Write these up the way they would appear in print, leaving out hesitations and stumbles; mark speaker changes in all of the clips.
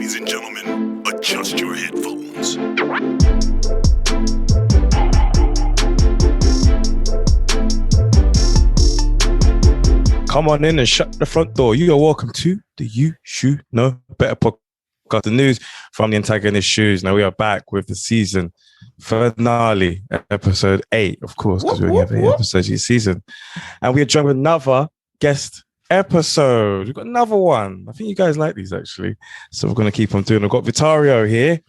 Speaker 1: Ladies and gentlemen, adjust your headphones.
Speaker 2: Come on in and shut the front door. You are welcome to the You Should Know Better podcast. The news from the antagonist shoes. Now we are back with the season finale, episode 8, of course, because we only have 8 episodes each season. And we are joined with another guest episode. We've got another one. I think you guys like these actually. So we're going to keep on doing. I've got Vittorio here.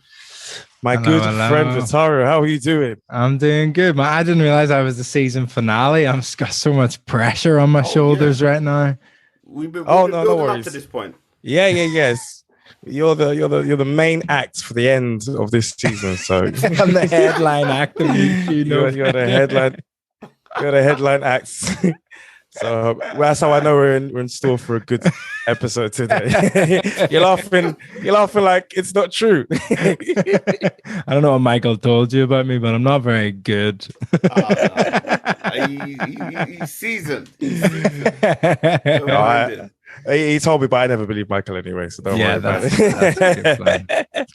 Speaker 2: My good friend Vittorio. How are you doing?
Speaker 3: I'm doing good, man. I didn't realize I was the season finale. I've got so much pressure on my shoulders right now.
Speaker 4: We've been building up to this point.
Speaker 2: Yes. You're the main act for the end of this season. So
Speaker 3: I'm the headline act of
Speaker 2: you're the headline. You're the headline act. So that's how I know we're in store for a good episode today. You're laughing like it's not true.
Speaker 3: I don't know what Michael told you about me, but I'm not very good.
Speaker 4: He's seasoned.
Speaker 2: He told me, but I never believed Michael anyway, so don't worry about it.
Speaker 3: That's a good plan.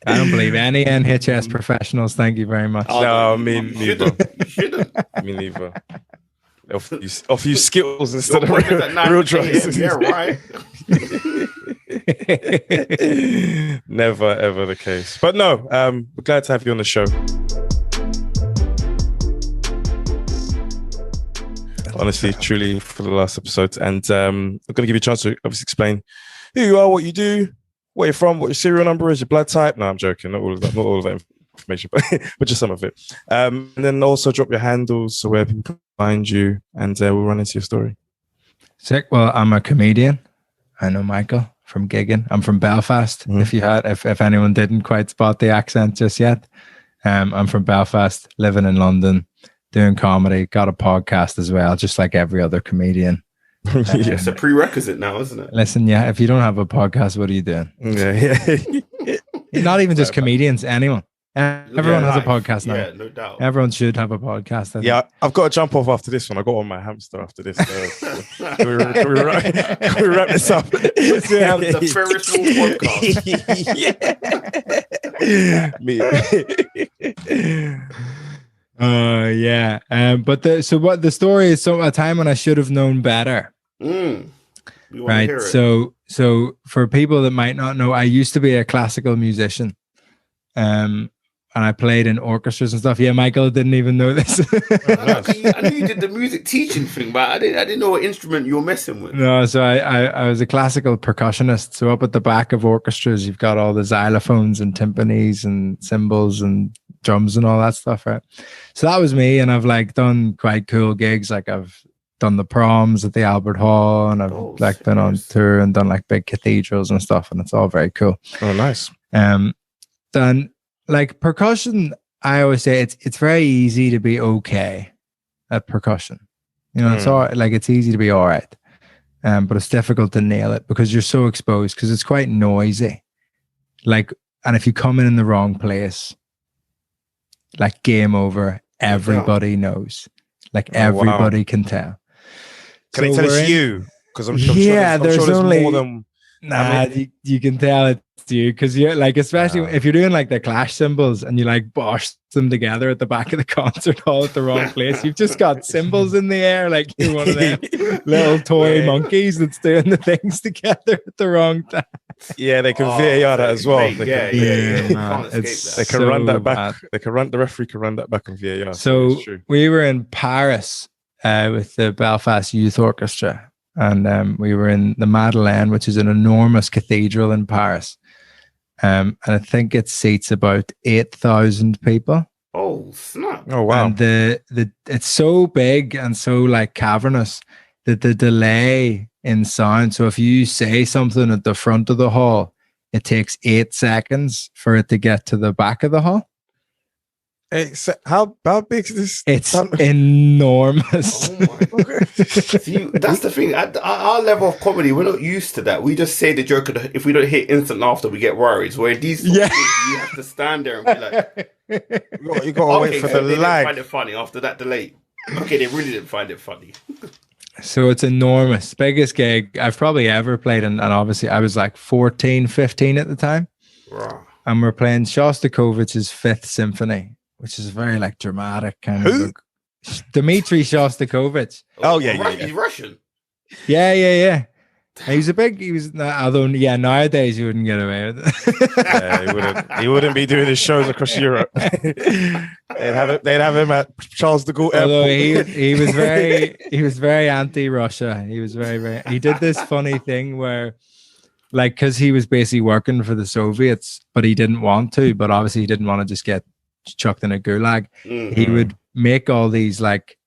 Speaker 3: I don't believe any NHS professionals. Thank you very much.
Speaker 2: No, me neither.
Speaker 4: You shouldn't.
Speaker 2: Me neither. Offer you skills instead of real drugs.
Speaker 4: Yeah, right.
Speaker 2: Never ever the case. But no, we're glad to have you on the show. Honestly, truly, for the last episode. And I'm going to give you a chance to obviously explain who you are, what you do, where you're from, what your serial number is, your blood type. No, I'm joking. Not all of that information, but just some of it. And then also drop your handles so where people can find you, and we'll run into your story.
Speaker 3: Sick. Well, I'm a comedian. I know Michael from gigging. I'm from Belfast. Mm-hmm. If anyone didn't quite spot the accent just yet, I'm from Belfast, living in London, doing comedy, got a podcast as well, just like every other comedian.
Speaker 4: It's a prerequisite now, isn't it?
Speaker 3: Listen, if you don't have a podcast, what are you doing?
Speaker 2: Yeah.
Speaker 3: Not even just comedians, anyone. Everyone has a podcast now.
Speaker 4: Yeah, no doubt.
Speaker 3: Everyone should have a podcast.
Speaker 2: I've got to jump off after this one. I got on my hamster after this. Can we wrap this up?
Speaker 4: The Ferris Wheel
Speaker 3: podcast. But the story is a time when I should have known better. Right. So for people that might not know, I used to be a classical musician. And I played in orchestras and stuff. Yeah, Michael didn't even know this.
Speaker 4: I knew you did the music teaching thing, but I didn't know what instrument you were messing with.
Speaker 3: No, so I was a classical percussionist. So up at the back of orchestras, you've got all the xylophones and timpanis and cymbals and drums and all that stuff, right? So that was me, and I've done quite cool gigs. I've done the proms at the Albert Hall, and I've been on tour and done big cathedrals and stuff, and it's all very cool.
Speaker 2: Oh, nice.
Speaker 3: Then percussion, I always say it's very easy to be okay at percussion. It's all it's easy to be all right. But it's difficult to nail it because you're so exposed, because it's quite noisy. And if you come in the wrong place, game over, everybody knows. Everybody can tell.
Speaker 2: Can they tell it's you? Because I'm sure there's only more than...
Speaker 3: you can tell it's you, because you're especially if you're doing the Clash cymbals and you bosh them together at the back of the concert hall at the wrong place. You've just got cymbals in the air, you're one of them little toy monkeys that's doing the things together at the wrong time.
Speaker 2: Yeah, they can VAR that as well. They can run that back. The referee can run that back on VAR.
Speaker 3: So we were in Paris with the Belfast Youth Orchestra. And we were in the Madeleine, which is an enormous cathedral in Paris. And I think it seats about 8,000 people.
Speaker 4: Oh, snap.
Speaker 2: Oh, wow.
Speaker 3: And it's so big and so cavernous that the delay in sound. So if you say something at the front of the hall, it takes 8 seconds for it to get to the back of the hall.
Speaker 2: How big is this?
Speaker 3: It's enormous.
Speaker 4: Oh my God. See, that's the thing. At our level of comedy, we're not used to that. We just say the joke, and if we don't hit instant laughter, we get worried. Where these things, you have to stand there and be
Speaker 2: you got to wait for the
Speaker 4: they
Speaker 2: lag.
Speaker 4: Didn't find it funny after that delay. Okay, they really didn't find it funny.
Speaker 3: So it's enormous. Biggest gig I've probably ever played. And obviously I was 14, 15 at the time.
Speaker 4: Right.
Speaker 3: and we're playing Shostakovich's Fifth Symphony, which is very like dramatic kind
Speaker 2: Who?
Speaker 3: of. Dmitri Shostakovich.
Speaker 2: Oh, yeah.
Speaker 4: He's Russian.
Speaker 3: Yeah. Although nowadays you wouldn't get away with it.
Speaker 2: Yeah, he wouldn't be doing his shows across Europe. they'd have him at Charles de Gaulle
Speaker 3: Although
Speaker 2: Airport.
Speaker 3: he was very anti-Russia. He was very he did this funny thing where, like, because he was basically working for the Soviets, but he didn't want to. But obviously he didn't want to just get chucked in a gulag.
Speaker 4: Mm-hmm.
Speaker 3: He would make all these like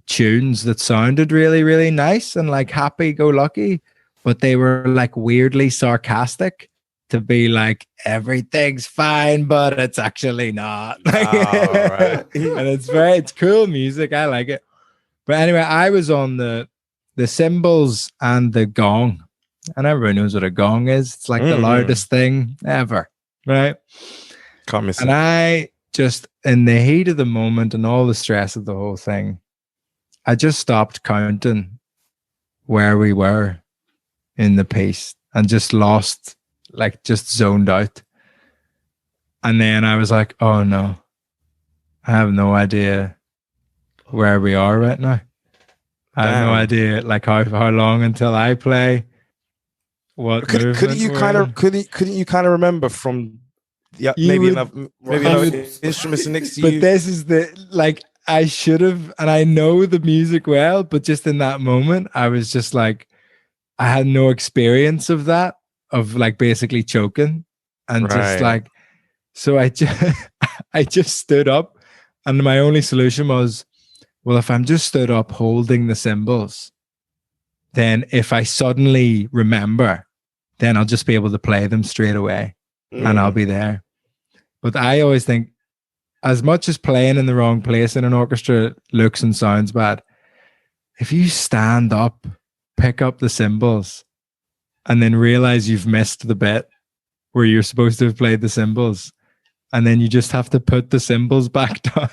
Speaker 3: tunes that sounded really, really nice and like happy-go-lucky, but they were like weirdly sarcastic to be like, everything's fine, but it's actually not.
Speaker 2: Right.
Speaker 3: And it's cool music. I like it. But anyway, I was on the cymbals and the gong, and everyone knows what a gong is. It's like the loudest thing ever, right?
Speaker 2: Can't miss
Speaker 3: And
Speaker 2: it.
Speaker 3: I just, in the heat of the moment and all the stress of the whole thing, I just stopped counting where we were in the piece and just lost, like just zoned out. And then I was like, oh no, I have no idea where we are right now. I have no
Speaker 2: Damn.
Speaker 3: idea like how long until I play. What
Speaker 2: Couldn't you kind of remember from maybe another instruments next to
Speaker 3: but
Speaker 2: you?
Speaker 3: this is the like, I should have, and I know the music well, but just in that moment, I was just like, I had no experience of that, of like basically choking, and just like, so I just stood up, and my only solution was, well, if I'm just stood up holding the cymbals, then if I suddenly remember, then I'll just be able to play them straight away, and I'll be there. But I always think, as much as playing in the wrong place in an orchestra looks and sounds bad, if you stand up, pick up the cymbals, and then realize you've missed the bit where you're supposed to have played the cymbals, and then you just have to put the cymbals back down.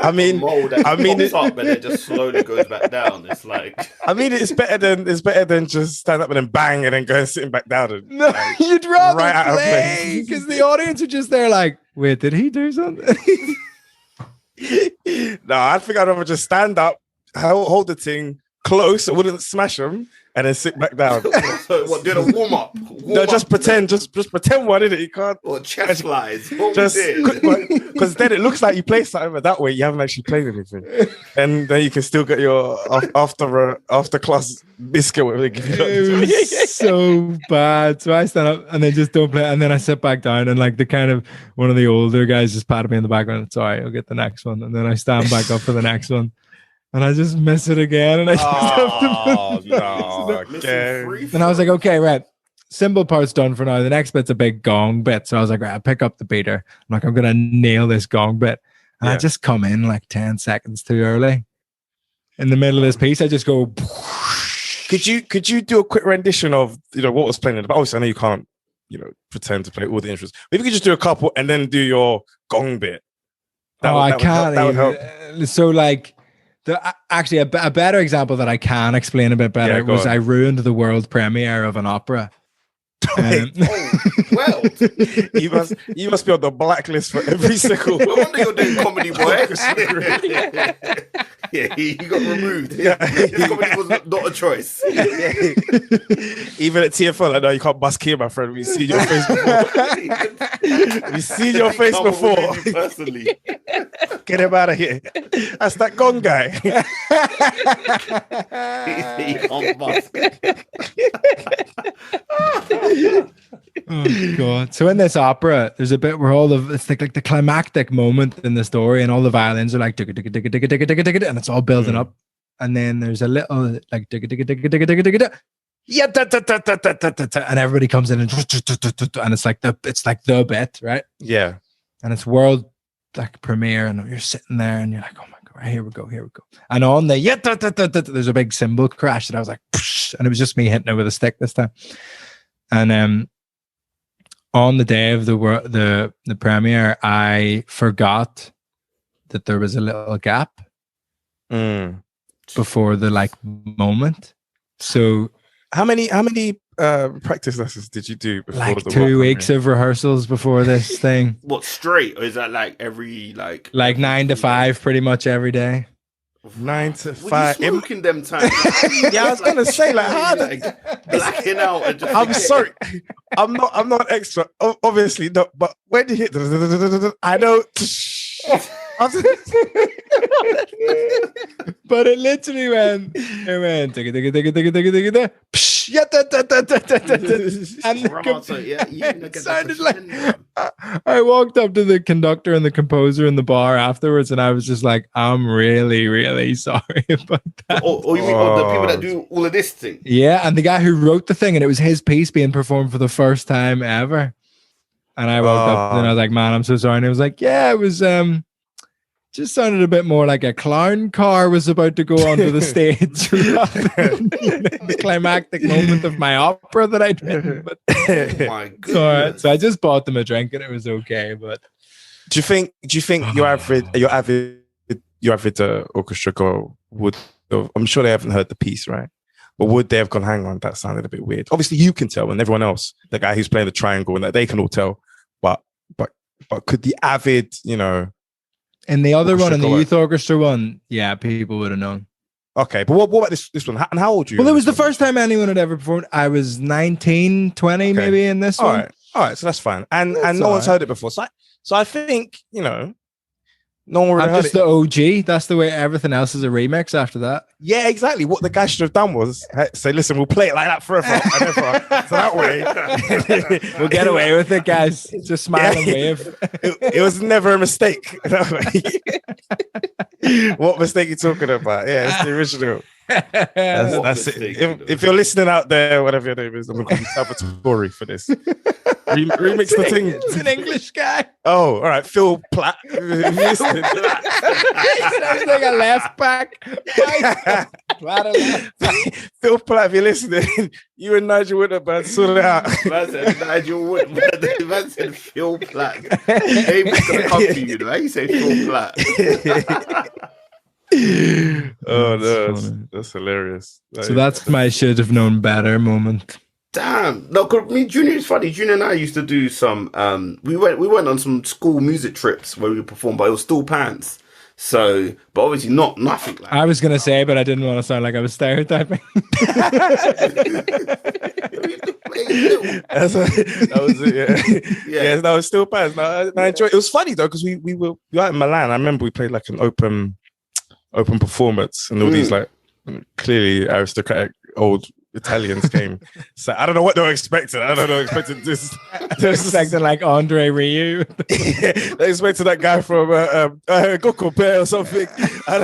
Speaker 2: I mean,
Speaker 4: it up and it just slowly goes back down. It's like,
Speaker 2: I mean, it's better than just stand up and then bang and then go and sitting back down. And,
Speaker 3: No, you'd rather
Speaker 2: right out of
Speaker 3: play
Speaker 2: place.
Speaker 3: because the audience are just there like, wait, did he do something?
Speaker 2: No, I think I'd rather just stand up, hold the thing close, so it wouldn't smash them, and then sit back down.
Speaker 4: so what? Did a warm up?
Speaker 2: No, just pretend one, innit? You can't.
Speaker 4: Or chest flies. What
Speaker 2: Just
Speaker 4: we did.
Speaker 2: because then it looks like you play something, but that way you haven't actually played anything, and then you can still get your after class biscuit.
Speaker 3: It was so bad. So I stand up and then just don't play, and then I sit back down, and like the kind of one of the older guys just patted me in the back and it's all right, I'll get the next one, and then I stand back up for the next one. And I just miss it again, and I just have to
Speaker 2: no, okay.
Speaker 3: And I was like, okay, right, cymbal part's done for now. The next bit's a big gong bit. So I was like, right, I'll pick up the beater. I'm like, I'm gonna nail this gong bit. And I just come in like 10 seconds too early. In the middle of this piece, I just go.
Speaker 2: Could you do a quick rendition of what was playing in the obviously I know you can't pretend to play all the instruments. Maybe you could just do a couple and then do your gong bit.
Speaker 3: I can't.
Speaker 2: That would help.
Speaker 3: So like. Actually, a better example that I can explain a bit better was I ruined the world premiere of an opera.
Speaker 4: Well,
Speaker 2: you must be on the blacklist for every single.
Speaker 4: No wonder you're doing comedy, boy. Yeah, he got removed. Yeah. His comedy was not a choice.
Speaker 2: Even at TFL, I know you can't busk here, my friend. We've seen your face before. We've seen your face before.
Speaker 4: Personally,
Speaker 2: get him out of here. That's that gong guy.
Speaker 4: he can't busk.
Speaker 3: Oh god! So in this opera, there's a bit where it's like the climactic moment in the story, and all the violins are like digga digga digga digga digga digga digga, and it's all building up. And then there's a little like digga digga digga digga digga digga, yeah, and everybody comes in and it's like the bit, right?
Speaker 2: Yeah,
Speaker 3: and it's world like premiere, and you're sitting there and you're like, oh my god, here we go. And on the there's a big cymbal crash, and I was like, and it was just me hitting it with a stick this time. And on the day of the premiere, I forgot that there was a little gap before the like moment. So
Speaker 2: how many practice lessons did you do before
Speaker 3: Like
Speaker 2: the
Speaker 3: 2 weeks of rehearsals before this thing.
Speaker 4: What, straight, or is that like every like
Speaker 3: 9 to 5 pretty much every day.
Speaker 2: 9 to
Speaker 4: Were
Speaker 2: 5?
Speaker 4: you smoking them times?
Speaker 2: Yeah, I was gonna say, like, how
Speaker 4: like blacking out. And just
Speaker 2: I'm sorry, I'm not an extra, obviously not. But when you hit, I know.
Speaker 3: But it literally went. Digga, digga, digga, digga, digga, digga, digga, psh, yeah, da, da, da, da, da, da, da. And it sounded like I walked up to the conductor and the composer in the bar afterwards, and I was just like, I'm really, really sorry about that.
Speaker 4: Or you mean the people that do all of this thing?
Speaker 3: Yeah, and the guy who wrote the thing, and it was his piece being performed for the first time ever. And I walked up and I was like, man, I'm so sorry. And it was like, yeah, it was just sounded a bit more like a clown car was about to go onto the stage. The climactic moment of my opera that I did. But
Speaker 4: Oh my god!
Speaker 3: so I just bought them a drink and it was okay. But
Speaker 2: Do you think your avid orchestra girl would? I'm sure they haven't heard the piece, right? But would they have gone, hang on, that sounded a bit weird? Obviously, you can tell, and everyone else, the guy who's playing the triangle, and that they can all tell. But could the avid,
Speaker 3: in the other one, in the
Speaker 2: orchestra
Speaker 3: youth orchestra one, yeah, people would have known.
Speaker 2: Okay, but what about this one? And how old are you?
Speaker 3: Well, it was the first time anyone had ever performed. I was 19, 20 maybe in this one.
Speaker 2: All right, so that's fine. And
Speaker 3: That's
Speaker 2: no one's
Speaker 3: all right.
Speaker 2: heard it before. So I think, no one would have
Speaker 3: I'm
Speaker 2: heard
Speaker 3: just
Speaker 2: it.
Speaker 3: the OG. That's the way everything else is a remix after that.
Speaker 2: Yeah, exactly. What the guy should have done was say, listen, we'll play it like that forever and ever. So that way
Speaker 3: We'll get away with it, guys. Just smile and wave.
Speaker 2: it was never a mistake. What mistake are you talking about? Yeah, it's the original. That's it. If you're listening out there, whatever your name is, I'm going to Salvatore for this. Remix the thing.
Speaker 3: It's an English guy.
Speaker 2: Oh, all right. Phil Platt.
Speaker 3: Sounds like a left back.
Speaker 2: Phil Platt, if you're listening, you and Nigel Winterburn sort it out.
Speaker 4: Man said Nigel Wood. Man said Phil Platt. Amy's gonna come to you, right? You say Phil Platt.
Speaker 2: Oh no, that's hilarious.
Speaker 3: So that's my should have known better moment.
Speaker 4: Damn. No, cause me, Junior is funny. Junior and I used to do some we went on some school music trips where we performed, but it was still pants. So, but obviously nothing like
Speaker 3: I was gonna say, but I didn't want to sound like I was stereotyping.
Speaker 2: That was it. Yeah, that was still pants. No, I enjoyed it. It was funny though, because we were in Milan. I remember we played like an open performance, and all these like clearly aristocratic old Italians came. So I don't know what they were expecting. I don't know. Expecting this.
Speaker 3: They're expecting like Andre Rieu.
Speaker 2: They expected that guy from Coco Bear or something. I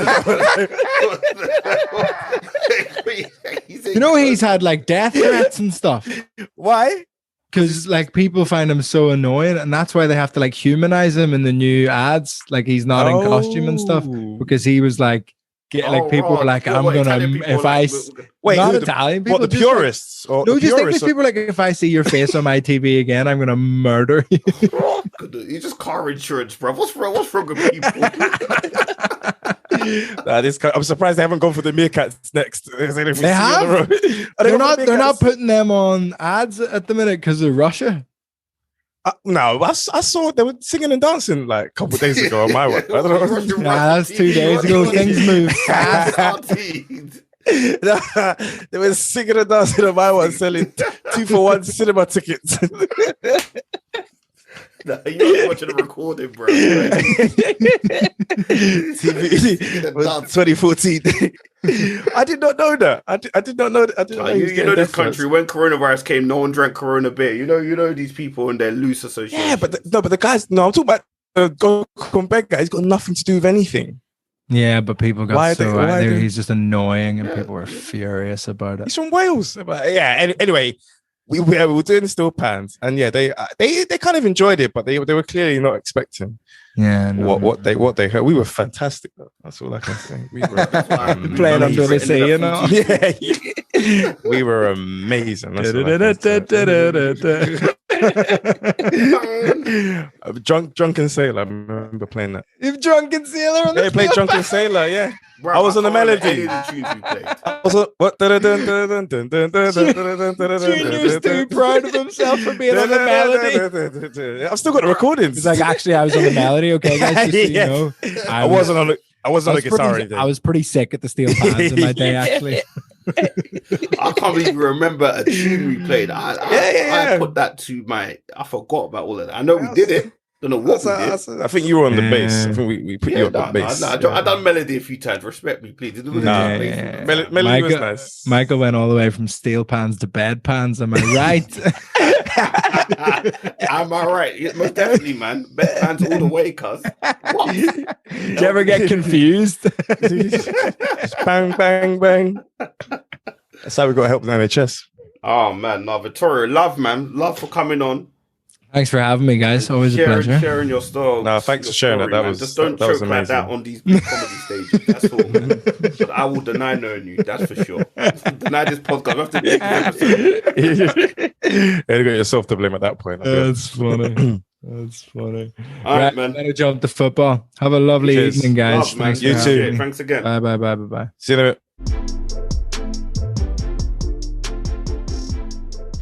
Speaker 2: don't
Speaker 3: know. He's had like death threats and stuff.
Speaker 2: Why?
Speaker 3: Because like people find him so annoying, and that's why they have to like humanize him in the new ads. Like he's not in costume and stuff, because he was like, people were like, I'm gonna
Speaker 2: wait,
Speaker 3: not Italian people,
Speaker 2: what, the purists?
Speaker 3: Like, no, just English people like, if I see your face on my TV again, I'm gonna murder you.
Speaker 4: You just car insurance, bro. What's wrong with people?
Speaker 2: I'm surprised they haven't gone for the meerkats next.
Speaker 3: They have. They're not putting them on ads at the minute because of Russia.
Speaker 2: No, I saw they were singing and dancing like a couple of days ago on my one. I don't know.
Speaker 3: Nah, that's 2 days ago. Things move fast.
Speaker 2: They were singing and dancing on my one, selling 2-for-1 cinema tickets.
Speaker 4: No, you're not watching the recording, bro.
Speaker 2: TV was 2014. I did not know that. I did not know that. I didn't know
Speaker 4: you know this country, when coronavirus came, no one drank Corona beer. You know these people and their loose associations.
Speaker 2: Yeah, but the guys. No, I'm talking about the Gokumbeg guy. He's got nothing to do with anything.
Speaker 3: Yeah, but people got he's just annoying, and people were furious about it.
Speaker 2: He's from Wales. But yeah. Anyway. We were doing still pans, and yeah, they kind of enjoyed it, but they were clearly not expecting.
Speaker 3: Yeah, no,
Speaker 2: what they heard. We were fantastic though. That's all I can say. We were
Speaker 3: playing under the sea, you know.
Speaker 2: Yeah, we were amazing. Drunken Sailor. I remember playing that.
Speaker 3: You've Drunken Sailor on the
Speaker 2: They played Drunken Sailor, yeah.
Speaker 4: Bro,
Speaker 2: I was on the
Speaker 4: can't remember
Speaker 2: melody.
Speaker 4: any of the tunes we played.
Speaker 2: I was on, what?
Speaker 3: Junior's too proud of himself for being on the melody.
Speaker 2: I've still got the recordings.
Speaker 3: He's like, actually, I was on the melody. Okay, guys, just so you know.
Speaker 2: I wasn't on a guitar or anything.
Speaker 3: I was pretty sick at the steel pans in my day, actually.
Speaker 4: I can't even remember a tune we played. I put that to my. I forgot about all of that. I know we did it. Don't know what we did.
Speaker 2: I think you were on the bass. I think we put you on the bass.
Speaker 4: I done melody a few times. Respect me, please.
Speaker 2: Melody was nice.
Speaker 3: Michael went all the way from steel pans to bed pans. Am I right?
Speaker 4: Am I right? Yeah, most definitely, man. Bed pans all the way, cuz. What?
Speaker 3: Did you ever get confused?
Speaker 2: Just bang, bang, bang. That's how we got to help the NHS.
Speaker 4: Oh man, no, Vittorio, love, man, love for coming on.
Speaker 3: Thanks for having me, guys. Always a pleasure.
Speaker 4: Sharing your story.
Speaker 2: No, thanks for sharing
Speaker 4: story,
Speaker 2: that.
Speaker 4: Man.
Speaker 2: Was
Speaker 4: just don't
Speaker 2: that was
Speaker 4: choke like
Speaker 2: amazing.
Speaker 4: that on these big comedy stages. That's all, man. But I will deny knowing you. That's for sure. Deny this podcast. I have to make an episode.
Speaker 2: You got yourself to blame at that point.
Speaker 3: That's funny. That's funny.
Speaker 4: All right, man.
Speaker 3: Better jump to football. Have a lovely
Speaker 2: Cheers.
Speaker 3: evening, guys.
Speaker 4: Love, man.
Speaker 3: Thanks
Speaker 2: You
Speaker 3: for
Speaker 2: too.
Speaker 3: having me.
Speaker 4: Thanks again.
Speaker 3: Bye.
Speaker 2: See you in a bit.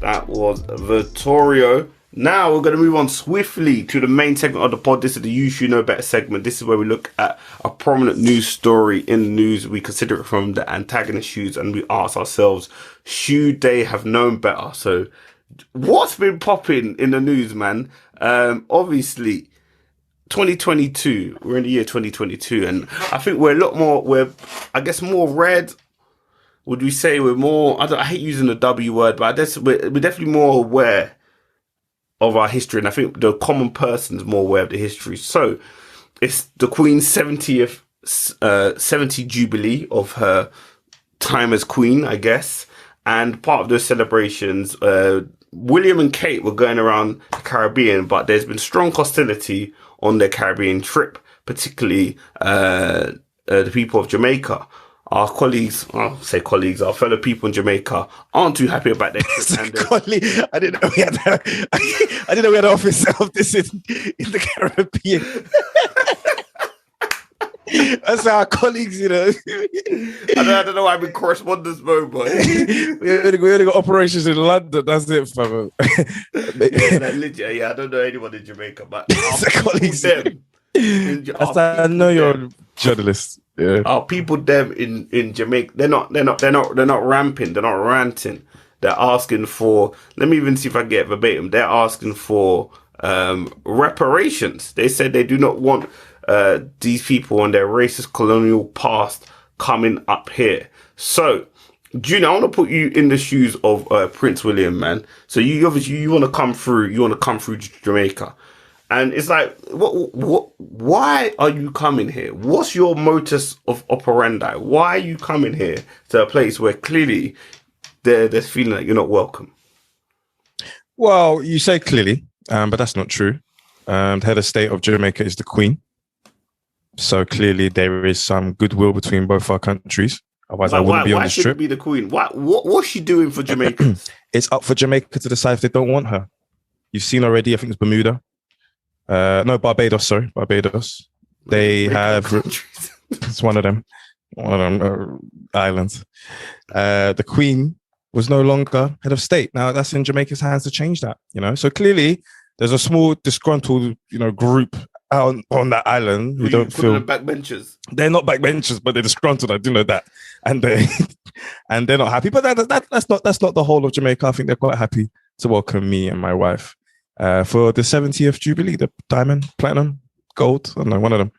Speaker 4: That was Vittorio. Now we're going to move on swiftly to the main segment of the pod. This is the You Should Know Better segment. This is where we look at a prominent news story in the news. We consider it from the antagonist shoes and we ask ourselves, should they have known better? So what's been popping in the news, man? Obviously, 2022, we're in the year 2022, and I think we're I guess more red. Would we say we're more, I hate using the W word, but I guess we're definitely more aware of our history, and I think the common person is more aware of the history. So it's the Queen's 70th 70 Jubilee of her time as Queen, I guess. And part of those celebrations, William and Kate were going around the Caribbean, but there's been strong hostility on their Caribbean trip, particularly the people of Jamaica. Our colleagues, our fellow people in Jamaica aren't too happy about their trip.
Speaker 2: I didn't know we had an office of this in the Caribbean. That's our colleagues, you know.
Speaker 4: I don't know why I'm in correspondence mode, but
Speaker 2: we only got operations in London. That's it, fam.
Speaker 4: yeah, I don't know anyone in Jamaica, but
Speaker 2: It's our colleagues. I know you're a journalist. Yeah.
Speaker 4: Our people them in Jamaica, they're not ramping, they're not ranting. They're asking for, let me even see if I get verbatim. They're asking for reparations. They said they do not want these people and their racist colonial past coming up here. So, Junior, I want to put you in the shoes of Prince William, man. So you obviously you want to come through Jamaica. And it's like, why are you coming here? What's your modus of operandi? Why are you coming here to a place where clearly there's feeling like you're not welcome?
Speaker 2: Well, you say clearly, but that's not true. The head of state of Jamaica is the Queen. So clearly there is some goodwill between both our countries. Otherwise, I wouldn't be on this trip.
Speaker 4: Why should it be the Queen? What's she doing for Jamaicans?
Speaker 2: It's up for Jamaica to decide if they don't want her. You've seen already, I think it's Bermuda. No, Barbados, sorry. Barbados. They have... It's one of them islands. The Queen was no longer head of state. Now, that's in Jamaica's hands to change that, you know? So clearly, there's a small disgruntled, group out on that island who don't feel...
Speaker 4: backbenchers.
Speaker 2: They're not backbenchers, but they're disgruntled. I do know that. And they're not happy. But that's not the whole of Jamaica. I think they're quite happy to welcome me and my wife for the 70th Jubilee, the diamond, platinum, gold, I don't know, one of them.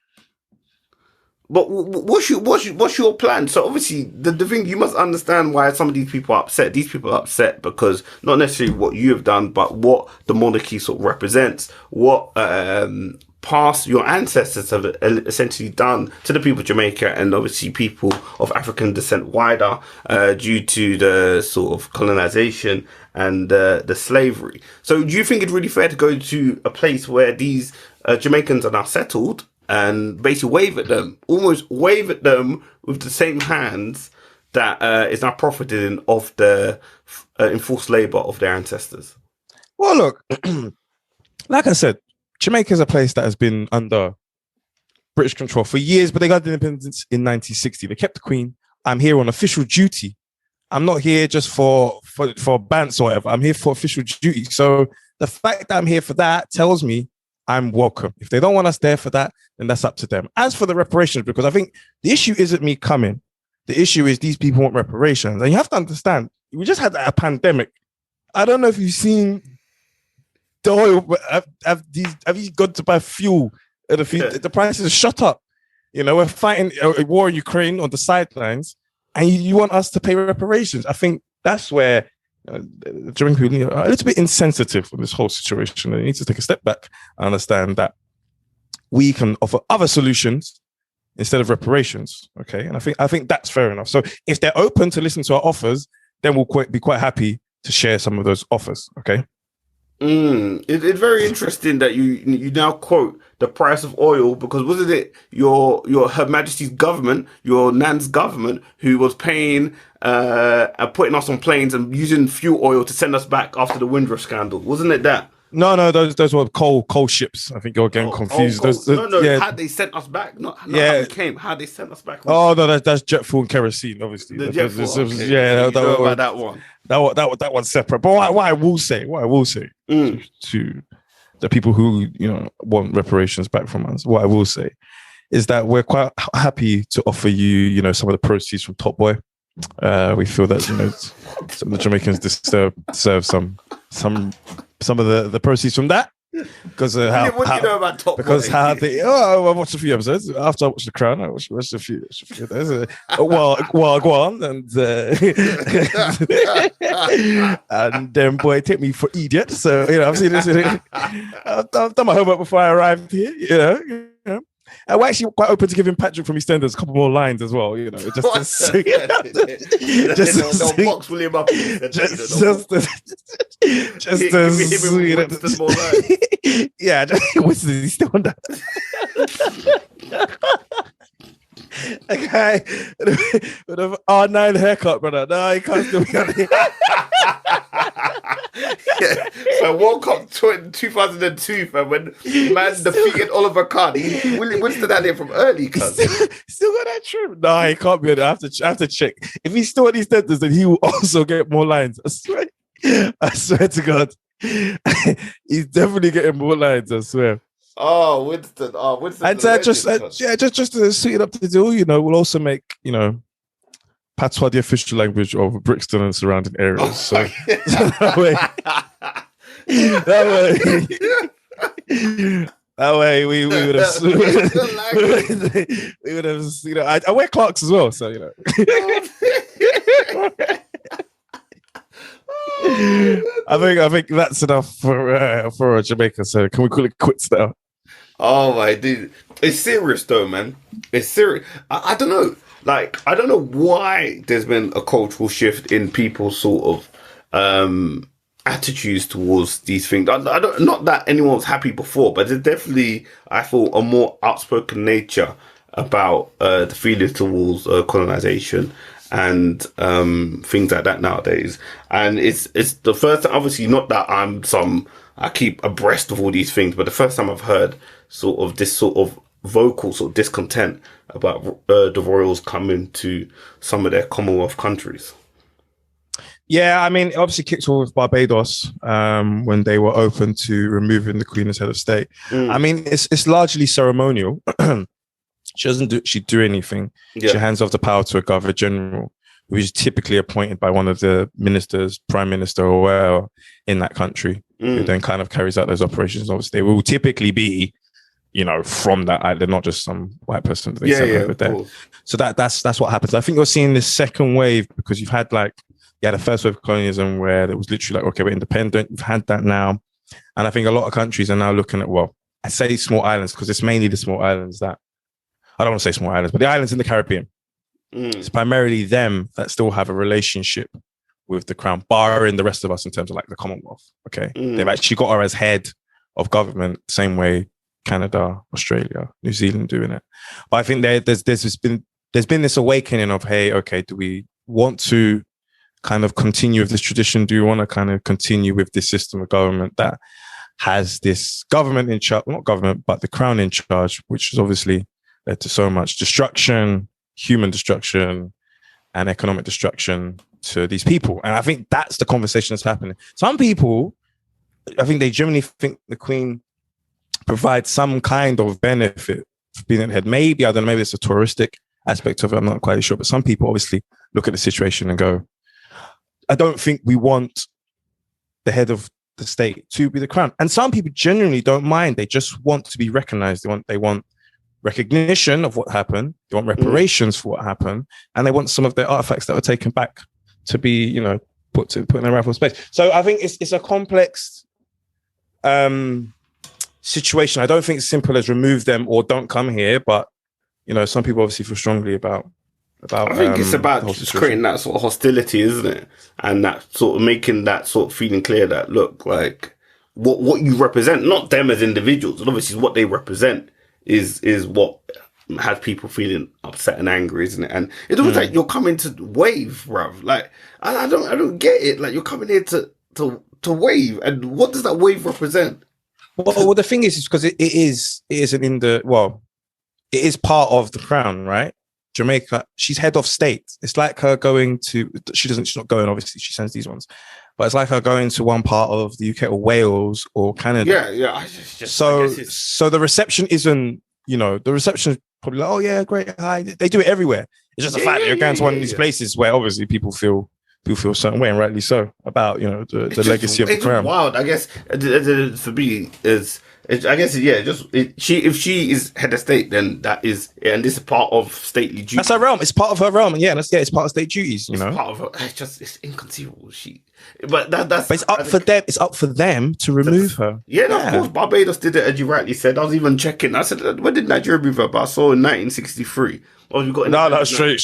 Speaker 4: But what's your plan? So obviously, the thing, you must understand why some of these people are upset. These people are upset because not necessarily what you have done, but what the monarchy sort of represents, what past your ancestors have essentially done to the people of Jamaica and obviously people of African descent wider due to the sort of colonization and the slavery. So do you think it's really fair to go to a place where these Jamaicans are now settled and basically almost wave at them with the same hands that is now profiting of the enforced labor of their ancestors?
Speaker 2: Well, look, like I said, Jamaica is a place that has been under British control for years, but they got independence in 1960. They kept the Queen. I'm here on official duty. I'm not here just for bants or whatever. I'm here for official duty. So the fact that I'm here for that tells me I'm welcome. If they don't want us there for that, then that's up to them. As for the reparations, because I think the issue isn't me coming. The issue is these people want reparations. And you have to understand, we just had a pandemic. I don't know if you've seen the oil. Have you gone to buy fuel? The prices shot up. We're fighting a war in Ukraine on the sidelines, and you want us to pay reparations. I think that's where the Jamaican people are a little bit insensitive for this whole situation. They need to take a step back and understand that we can offer other solutions instead of reparations. Okay, and I think that's fair enough. So if they're open to listen to our offers, then we'll be quite happy to share some of those offers. Okay.
Speaker 4: It's very interesting that you now quote the price of oil, because wasn't it your Her Majesty's government, your Nan's government, who was paying putting us on planes and using fuel oil to send us back after the Windrush scandal? Wasn't it that?
Speaker 2: No, those were coal ships. I think you're getting confused.
Speaker 4: No. How they sent us back? Not how we came. How they sent us back?
Speaker 2: Oh no, that's jet fuel and kerosene, obviously.
Speaker 4: The jet fuel. Okay.
Speaker 2: Yeah,
Speaker 4: about that one.
Speaker 2: That one's separate. But what I will say to the people who want reparations back from us, what I will say is that we're quite happy to offer you, some of the proceeds from Top Boy. We feel that some of the Jamaicans deserve some of the proceeds from that, because
Speaker 4: what do you know about Top Boy?
Speaker 2: Because how they I watched a few episodes after I watched The Crown. I watched a few. Go on, and then boy take me for idiot. So I've seen this. I've done my homework before I arrived here. And we're actually quite open to giving Patrick from EastEnders a couple more lines as well, just to sing.
Speaker 4: Box William up.
Speaker 2: Yeah, what's this? He's still on that. A guy with an R9 haircut, brother. No, he can't still be on it.
Speaker 4: So World Cup 2002, fam, when man defeated Oliver Kahn, Willie Winston had it from early, cuz.
Speaker 2: Still got that trim? No, he can't be on it. I have to check. If he's still on these tenders, then he will also get more lines. I swear to God. He's definitely getting more lines, I swear.
Speaker 4: Oh, Winston.
Speaker 2: And just to sweeten up the deal, we'll also make, Patois the official language of Brixton and surrounding areas. So that way we would have I wear Clarks as well, so I think that's enough for Jamaica. So can we call it quits now?
Speaker 4: Oh my dude, it's serious though, man. It's serious. I don't know. I don't know why there's been a cultural shift in people's sort of attitudes towards these things. I don't, not that anyone was happy before, but there's definitely, I thought, a more outspoken nature about the feelings towards colonization and things like that nowadays. And it's the first time, obviously, not that I keep abreast of all these things, but the first time I've heard sort of this sort of vocal sort of discontent about the royals coming to some of their Commonwealth countries.
Speaker 2: Yeah, I mean, it obviously kicked off with Barbados when they were open to removing the Queen as head of state. I mean, it's largely ceremonial. She doesn't do anything. Yeah. She hands off the power to a governor general, who is typically appointed by one of the ministers, prime minister, or whatever in that country, who then kind of carries out those operations. Obviously, they will typically be, from that island, not just some white person that they sent over there. So that's what happens. I think you're seeing this second wave because you've had the first wave of colonialism where it was literally okay, we're independent. You've had that now. And I think a lot of countries are now looking at, I say small islands because it's mainly the small islands that, I don't want to say small islands, but the islands in the Caribbean. It's primarily them that still have a relationship with the crown, barring the rest of us in terms of the Commonwealth. Okay. They've actually got her as head of government, same way Canada, Australia, New Zealand doing it. But I think there's been this awakening of, hey, okay, do we want to kind of continue with this tradition? Do you want to kind of continue with this system of government that has this government in charge, not government, but the crown in charge, which has obviously led to so much destruction, human destruction, and economic destruction to these people? And I think that's the conversation that's happening. Some people, I think they generally think the Queen provides some kind of benefit for being at the head. Maybe, I don't know, maybe it's a touristic aspect of it. I'm not quite sure. But some people obviously look at the situation and go, I don't think we want the head of the state to be the crown. And some people genuinely don't mind. They just want to be recognized. They want recognition of what happened. They want reparations for what happened. And they want some of their artifacts that were taken back to be, you know, put in their rightful space. So I think it's a complex situation. I don't think it's simple as remove them or don't come here, but you know, some people obviously feel strongly about. I
Speaker 4: think it's about just creating that sort of hostility, isn't it? And that sort of making that sort of feeling clear that look, like what you represent, not them as individuals, and obviously what they represent is what has people feeling upset and angry, isn't it? And it's almost like you're coming to wave, bruv. Like I don't get it. Like you're coming here to wave, and what does that wave represent?
Speaker 2: Well, the thing is because it isn't in the it is part of the crown, right? Jamaica, she's head of state. It's like her going to, she's not going, obviously, she sends these ones, but it's like her going to one part of the UK or Wales or Canada.
Speaker 4: Yeah.
Speaker 2: So the reception isn't, you know, the reception is probably like, oh yeah, great, hi. They do it everywhere. It's just the fact that you're going to one of these places where obviously people feel a certain way, and rightly so, about, you know, the legacy of the crown.
Speaker 4: It's wild, I guess, for me, if she is head of state, then that is, and this is part of stately duty.
Speaker 2: That's her realm. It's part of her realm, and it's part of state duties. You know,
Speaker 4: part of her. It's inconceivable. But
Speaker 2: it's up for them. It's up for them to remove her.
Speaker 4: Yeah, no, of course, Barbados did it, as you rightly said. I was even checking. I said, when did Nigeria move her? But I saw in 1963. Oh, you got
Speaker 2: straight.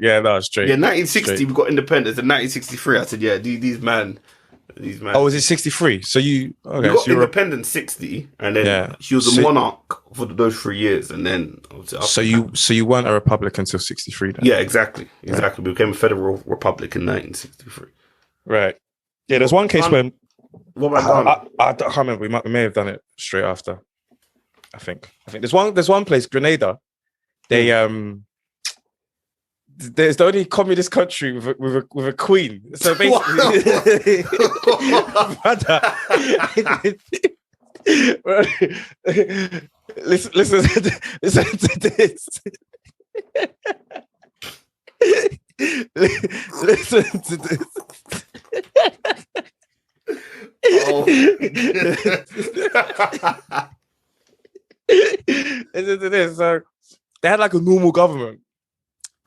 Speaker 2: Yeah, no, straight.
Speaker 4: Yeah, 1960 we got independence. In 1963, I said, yeah, these man.
Speaker 2: Oh, was it 63? So you
Speaker 4: got independence 60, and then she was a monarch for those 3 years, and then
Speaker 2: so you weren't a republic until 63. Then?
Speaker 4: Yeah, exactly. Right. We became a federal republic in 1963.
Speaker 2: Right. Yeah, there's one case when
Speaker 4: what about
Speaker 2: I can't remember. We may have done it straight after. I think there's one place, Grenada. They there's the only communist country with a queen. So basically, listen to this. Listen to this. Listen to this. So they had like a normal government.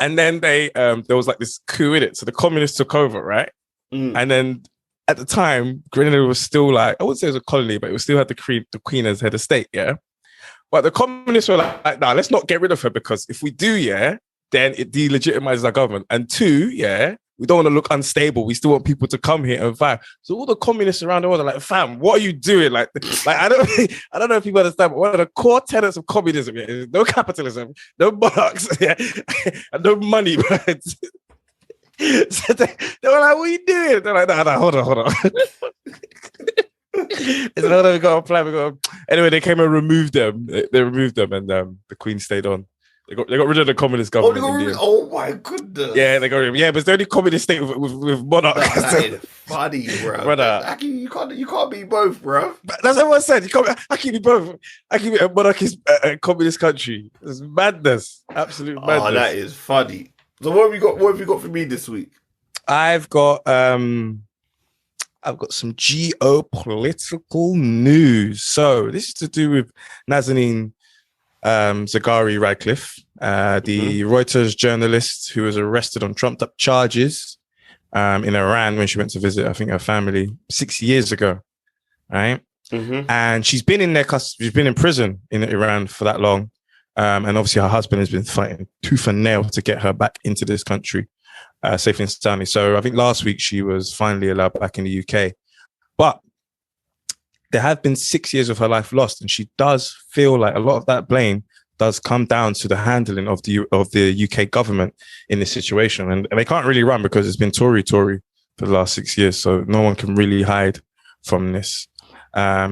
Speaker 2: And then there was like this coup in it. So the communists took over, right? And then at the time, Grenada was still like, I wouldn't say it was a colony, but it still had the queen as head of state, yeah? But the communists were like, nah, let's not get rid of her, because if we do, then it delegitimizes our government. And two, we don't want to look unstable. We still want people to come here and fight. So all the communists around the world are like, fam, what are you doing? Like I don't know if people understand, but one of the core tenets of communism is no capitalism, no monarchs, and no money. But so they were like, what are you doing? They're like, no, hold on. It's another we got a plan. Anyway, they came and removed them. They removed them, and the Queen stayed on. They got rid of the communist government.
Speaker 4: Oh my goodness!
Speaker 2: Yeah, they got rid of. Yeah, but it's the only communist state with monarchs.
Speaker 4: That is funny, bro. Brother, you can't be both, bro.
Speaker 2: That's what I said. I can be both. I can be a monarchist, a communist country. It's madness, absolute madness.
Speaker 4: Oh, that is funny. So what have you got? What have you got for me this week?
Speaker 2: I've got some geopolitical news. So this is to do with Nazanin. Zaghari-Ratcliffe, the Reuters journalist who was arrested on trumped-up charges in Iran when she went to visit, I think, her family 6 years ago, right? And she's been in she's been in prison in Iran for that long, and obviously her husband has been fighting tooth and nail to get her back into this country safely and soundly. So I think last week she was finally allowed back in the UK, but there have been 6 years of her life lost, and she does feel like a lot of that blame does come down to the handling of the UK government in this situation, and they can't really run because it's been Tory for the last 6 years. So no one can really hide from this.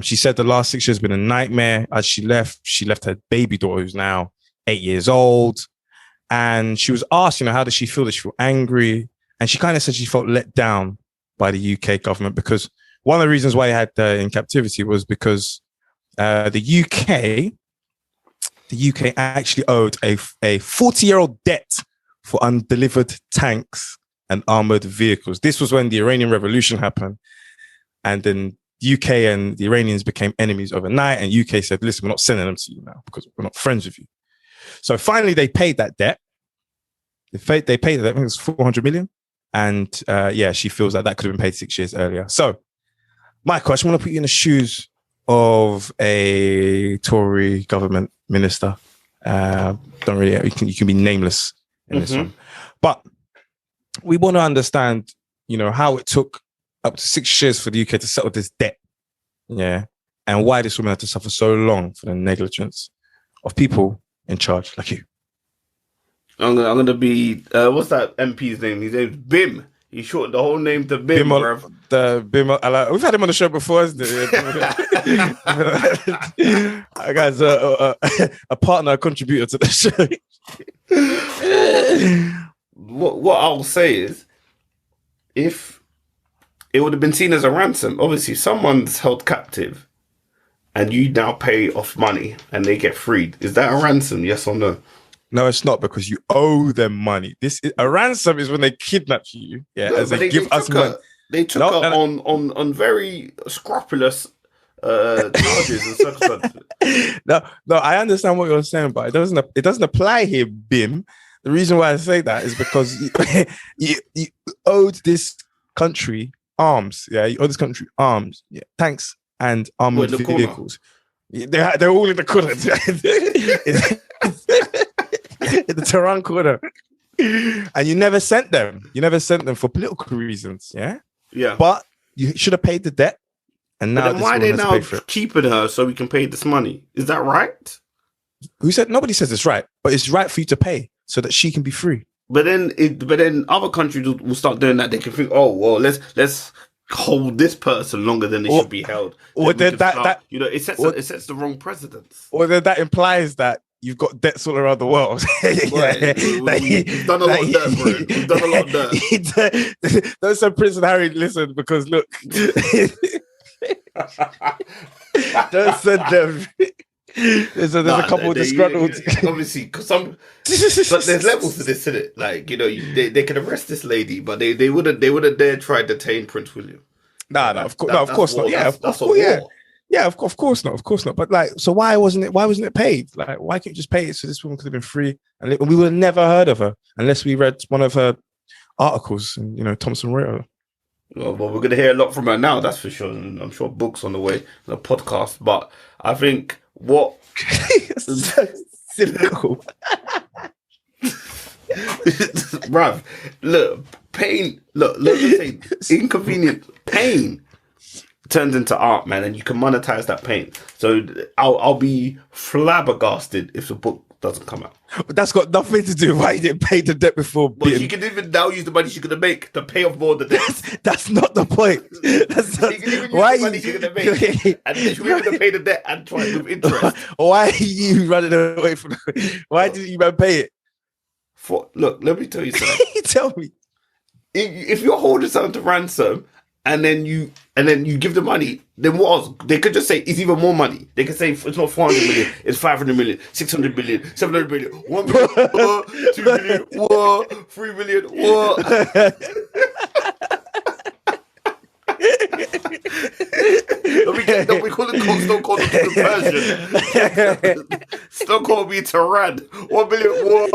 Speaker 2: She said the last 6 years has been a nightmare. As she left her baby daughter, who's now 8 years old. And she was asked, how does she feel? Does she feel angry? And she kind of said she felt let down by the UK government, because one of the reasons why they had her in captivity was because the UK actually owed a 40-year-old debt for undelivered tanks and armored vehicles. This was when the Iranian Revolution happened. And then the UK and the Iranians became enemies overnight. And UK said, listen, we're not sending them to you now because we're not friends with you. So finally, they paid that debt. They paid it, I think it was 400 million. And she feels that could have been paid 6 years earlier. So, Michael, I just want to put you in the shoes of a Tory government minister. Don't really, you can be nameless in this one. But we want to understand, how it took up to 6 years for the UK to settle this debt. Yeah. And why this woman had to suffer so long for the negligence of people in charge like you.
Speaker 4: I'm gonna be what's that MP's name? His name's Bim. He shortened the whole name to Bim.
Speaker 2: We've had him on the show before, isn't it? That guy's a partner, a contributor to the show.
Speaker 4: What I'll say is, if it would have been seen as a ransom, obviously someone's held captive, and you now pay off money and they get freed. Is that a ransom? Yes or no?
Speaker 2: No, it's not, because you owe them money. A ransom is when they kidnap you. Yeah,
Speaker 4: no,
Speaker 2: as they give us money.
Speaker 4: They took her on very scrupulous charges and circumstances.
Speaker 2: No, I understand what you're saying, but it doesn't apply here, Bim. The reason why I say that is because you owed this country arms. Yeah, you owe this country arms, tanks and armored vehicles. They're all in the corner. In the Tehran corner. And you never sent them. You never sent them for political reasons. Yeah. Yeah. But you should have paid the debt. And now
Speaker 4: why are they now keeping her so we can pay this money? Is that right?
Speaker 2: Who said? Nobody says it's right, but it's right for you to pay so that she can be free.
Speaker 4: But then other countries will start doing that. They can think, oh well, let's hold this person longer than they should be held.
Speaker 2: Or then
Speaker 4: it sets the wrong precedence.
Speaker 2: Or then that implies that you've got debts all around the world.
Speaker 4: Right. We've done a lot of dirt, bro. We've done a lot of dirt.
Speaker 2: Don't say Prince and Harry, listen, because look. Don't send them. There's a couple of disgruntled.
Speaker 4: Obviously, but there's levels to this, isn't it? Like, they can arrest this lady, but they wouldn't dare try to detain Prince William.
Speaker 2: Of course not. Yeah, of course not. But so why wasn't it paid? Like, why can't you just pay it so this woman could have been free? And we would have never heard of her unless we read one of her articles and Thomson Reuters.
Speaker 4: Well, we're going to hear a lot from her now, that's for sure. And I'm sure books on the way, and a podcast. But I think what
Speaker 2: cynical,
Speaker 4: bruv. Look, pain. Look. Inconvenient pain turns into art, man, and you can monetize that pain. So I'll be flabbergasted if the book doesn't come out.
Speaker 2: But that's got nothing to do with why you didn't pay the debt before.
Speaker 4: Well, she can even now use the money she's gonna make to pay off more of the debt.
Speaker 2: That's not the point. That's not,
Speaker 4: she can even use the money she's gonna make, and she'll be able to pay the debt and try with interest.
Speaker 2: Why are you running away from? Why didn't you pay it?
Speaker 4: Look, let me tell you something.
Speaker 2: Tell me.
Speaker 4: If you're holding something to ransom, and then you give the money, then what else? They could just say it's even more money. They could say it's not 400 million, it's 500 million, 600 billion, 700 billion, 1 million, 2 million, 3 million, we call it Stockholm version. Stockholm be Tehran. 1 million,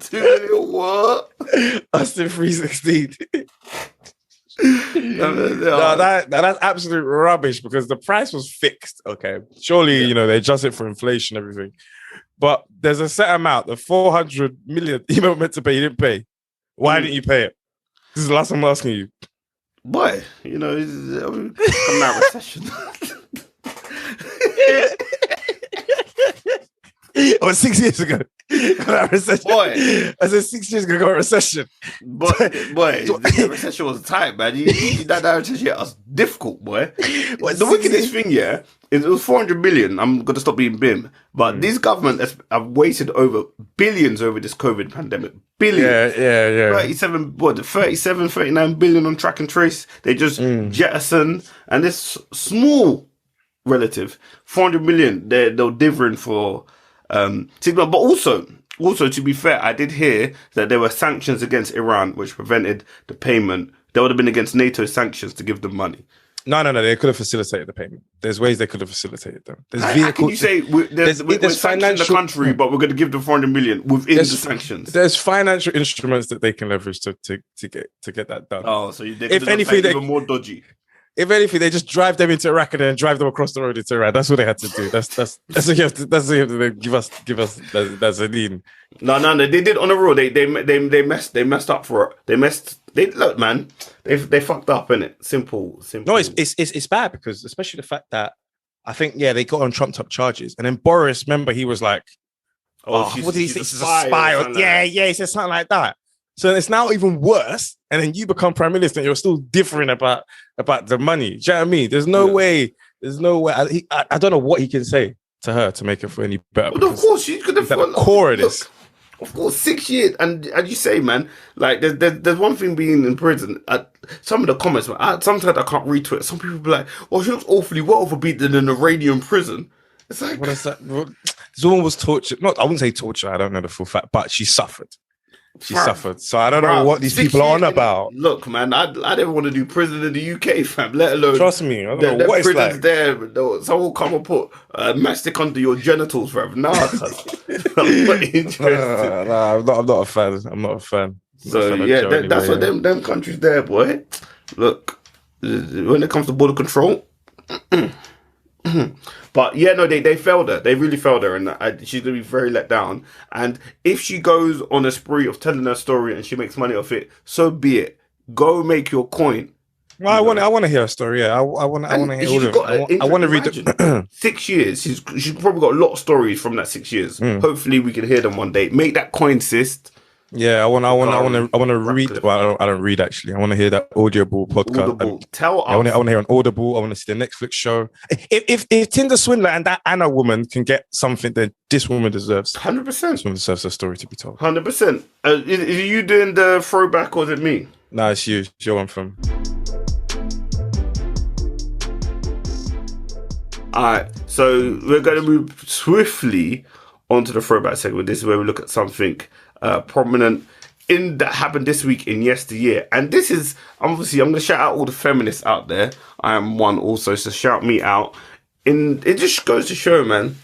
Speaker 4: 2 million,
Speaker 2: Austin 316. That's absolute rubbish, because the price was fixed. Okay, surely they adjust it for inflation and everything, but there's a set amount. The 400 million you were meant to pay, you didn't pay. Why didn't you pay it? This is the last time I'm asking you.
Speaker 4: Why? Coming out of recession.
Speaker 2: Or 6 years ago. That recession.
Speaker 4: Boy.
Speaker 2: I said 6 years ago, got a recession.
Speaker 4: Boy, the recession was tight, man. That recession was difficult, boy. The wickedest thing, yeah, is it was 400 million. I'm going to stop being BIM. But this government have wasted over billions over this COVID pandemic. Billions.
Speaker 2: Yeah.
Speaker 4: 39 billion on track and trace. They just jettisoned. And this small relative, 400 million, they're delivering for Sigma. But also, to be fair, I did hear that there were sanctions against Iran which prevented the payment. There would have been against NATO sanctions to give them money.
Speaker 2: No. They could have facilitated the payment. There's ways they could have facilitated them. There's
Speaker 4: How can you say we're sanctioning the country, but we're going to give them 400 million within the sanctions?
Speaker 2: There's financial instruments that they can leverage to get that done.
Speaker 4: Oh, so they could have made even more dodgy.
Speaker 2: If anything, they just drive them into Iraq and then drive them across the road into Iran. That's what they had to do. That's what you have to. That's what you have to give us. That's a need. No.
Speaker 4: They did on the road. They messed up for it. Look, man. They fucked up, innit? Simple.
Speaker 2: No, it's bad because especially the fact that I think they got on trumped up charges and then Boris, remember, he was like, what did he say? He's a spy. He said something like that. So it's now even worse. And then you become prime minister and you're still differing about the money. Do you know what I mean? There's no way. I don't know what he can say to her to make her feel any better.
Speaker 4: But of course, she's going to feel
Speaker 2: the core of this.
Speaker 4: Of course, 6 years. And as you say, man, like there's one thing being in prison. Some of the comments, sometimes I can't retweet. Some people be like, well, she looks awfully well for being in an Iranian prison. It's like,
Speaker 2: what is that? This woman was tortured. I wouldn't say torture. I don't know the full fact, but she suffered. She suffered. So I don't know what these people are on about.
Speaker 4: Look, man, I didn't want to do prison in the UK, fam, let alone...
Speaker 2: Trust me, I don't know what it's like.
Speaker 4: There, someone will come and put mastic under your genitals, fam. Nah, I'm not interested.
Speaker 2: I'm not a fan. I'm not a fan.
Speaker 4: So, that's what them countries there, boy. Look, when it comes to border control... But they failed her. They really failed her, and she's gonna be very let down. And if she goes on a spree of telling her story and she makes money off it, so be it. Go make your coin.
Speaker 2: Well, I want to hear a story. Yeah, I want to hear all of it. I want to read it.
Speaker 4: 6 years. She's probably got a lot of stories from that 6 years. Hopefully, we can hear them one day. Make that coin, sis.
Speaker 2: Yeah, I want to read. Well, I don't read actually. I want to hear that Audible podcast.
Speaker 4: Tell us.
Speaker 2: I want to hear an Audible. I want to see the Netflix show. If Tinder Swindler and that Anna woman can get something that this woman deserves,
Speaker 4: 100%.
Speaker 2: This woman deserves a story to be told.
Speaker 4: 100%. Is you doing the throwback or is it me?
Speaker 2: No, it's you. It's your one from.
Speaker 4: All right, so we're going to move swiftly onto the throwback segment. This is where we look at something prominent that happened this week in yesteryear. And this is, obviously, I'm going to shout out all the feminists out there. I am one also, so shout me out. It just goes to show, man,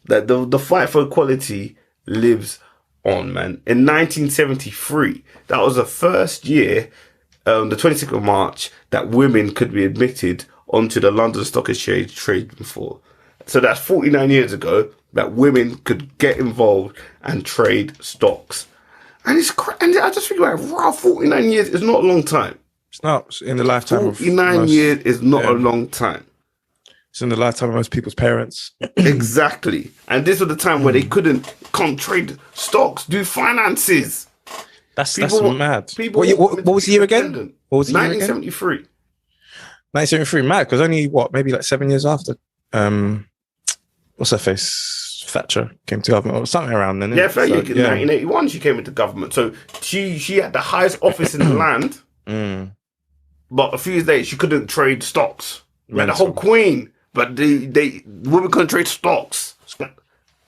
Speaker 4: that the fight for equality lives on, man. In 1973, that was the first year, the 26th of March, that women could be admitted onto the London Stock Exchange trading floor. So that's 49 years ago that women could get involved and trade stocks. And and I just think about it, wow, 49 years is not a long time.
Speaker 2: It's not in the lifetime
Speaker 4: 49 years is not a long time.
Speaker 2: It's in the lifetime of most people's parents.
Speaker 4: Exactly. And this was the time where they can't trade stocks, do finances.
Speaker 2: That's mad. What was the year again? What was the
Speaker 4: 1973.
Speaker 2: Year again? 1973, mad, because only, maybe like 7 years after, what's her face? Thatcher came to government or something around then.
Speaker 4: Yeah, 1981 she came into government. So she had the highest office in the land. But a few years later, she couldn't trade stocks. The whole queen, but women couldn't trade stocks.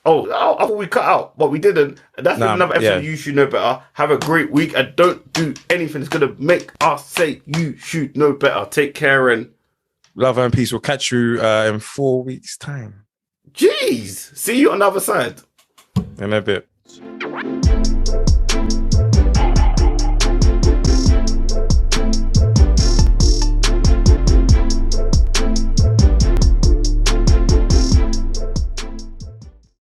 Speaker 4: Oh, I thought we cut out, but we didn't. That's another episode. You should know better. Have a great week and don't do anything that's gonna make us say you should know better. Take care and
Speaker 2: love and peace. We'll catch you in 4 weeks' time.
Speaker 4: Jeez, see you on the other side
Speaker 2: in a bit.